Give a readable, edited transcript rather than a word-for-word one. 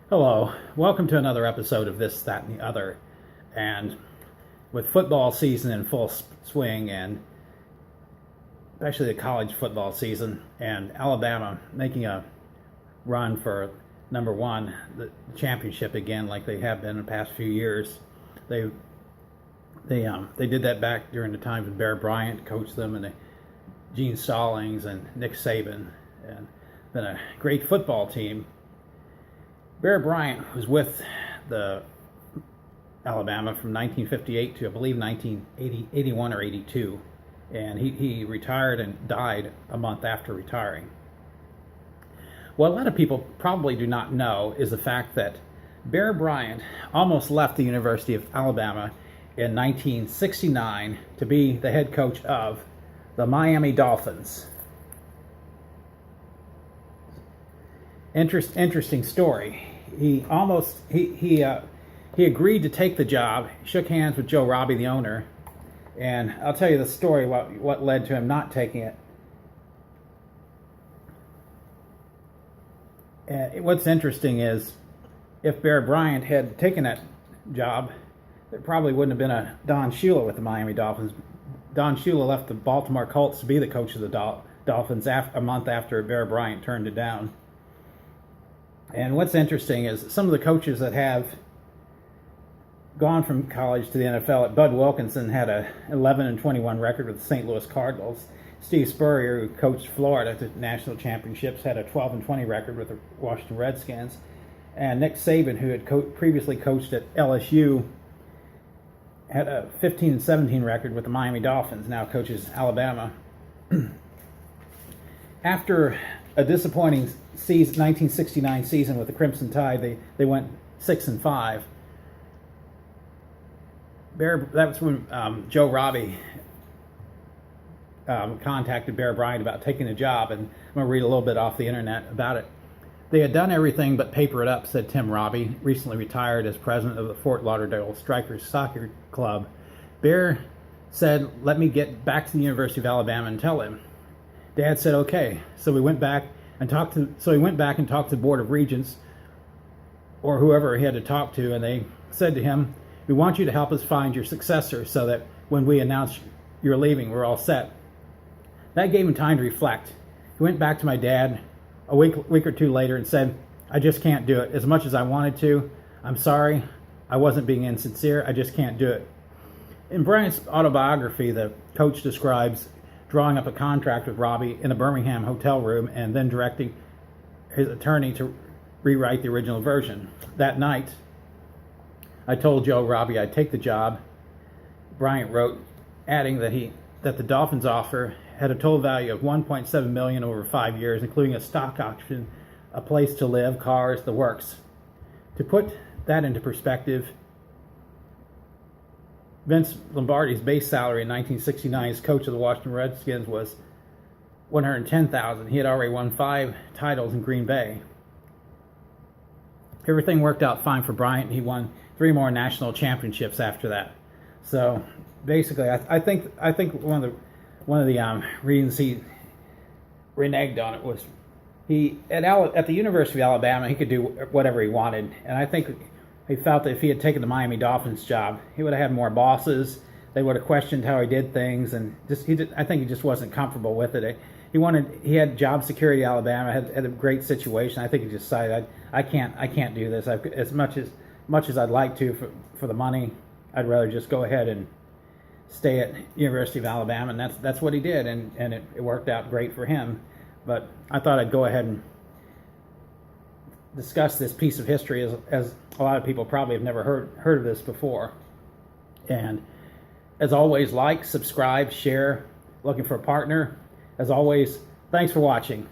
Hello, welcome to another episode of This, That, and the Other. And with football season in full swing, and especially the college football season, and Alabama making a run for number one, the championship again, like they have been in the past few years. They did that back during the time when Bear Bryant coached them, and Gene Stallings and Nick Saban, and been a great football team. Bear Bryant was with the Alabama from 1958 to, I believe, 1981 or 82, and he retired and died a month after retiring. What a lot of people probably do not know is the fact that Bear Bryant almost left the University of Alabama in 1969 to be the head coach of the Miami Dolphins. Interesting story. He agreed to take the job, shook hands with Joe Robbie, the owner, and I'll tell you the story, what led to him not taking it. What's interesting is, if Bear Bryant had taken that job, there probably wouldn't have been a Don Shula with the Miami Dolphins. Don Shula left the Baltimore Colts to be the coach of the Dolphins a month after Bear Bryant turned it down. And what's interesting is some of the coaches that have gone from college to the NFL, like Bud Wilkinson had a 11-21 record with the St. Louis Cardinals. Steve Spurrier, who coached Florida to national championships, had a 12-20 record with the Washington Redskins. And Nick Saban, who had previously coached at LSU, had a 15-17 record with the Miami Dolphins, now coaches Alabama. After a disappointing 1969 season with the Crimson Tide, they went 6-5. That was when Joe Robbie contacted Bear Bryant about taking the job, and I'm going to read a little bit off the internet about it. They had done everything but paper it up, said Tim Robbie, recently retired as president of the Fort Lauderdale Strikers Soccer Club. Bear said, "Let me get back to the University of Alabama and tell him." Dad said, "Okay." So he went back and talked to the Board of Regents, or whoever he had to talk to, and they said to him, "We want you to help us find your successor so that when we announce you're leaving, we're all set." That gave him time to reflect. He went back to my dad a week or two later and said, "I just can't do it. As much as I wanted to, I'm sorry. I wasn't being insincere. I just can't do it." In Bryant's autobiography, the coach describes drawing up a contract with Robbie in a Birmingham hotel room and then directing his attorney to rewrite the original version. That night, "I told Joe Robbie I'd take the job," Bryant wrote, adding that the Dolphins offer had a total value of $1.7 million over 5 years, including a stock option, a place to live, cars, the works. To put that into perspective, Vince Lombardi's base salary in 1969 as coach of the Washington Redskins was $110,000. He had already won 5 titles in Green Bay. Everything worked out fine for Bryant. He won 3 more national championships after that. So basically, I think one of the reasons he reneged on it was at the University of Alabama, he could do whatever he wanted, and I think he felt that if he had taken the Miami Dolphins job, he would have had more bosses. They would have questioned how he did things, and I think he just wasn't comfortable with it. He had job security at Alabama, had a great situation. I think he just decided, I can't do this. As much as I'd like to for the money, I'd rather just go ahead and stay at University of Alabama, and that's what he did, and it worked out great for him. But I thought I'd go ahead and discuss this piece of history, as a lot of people probably have never heard of this before. And as always, like, subscribe, share. Looking for a partner. As always, thanks for watching.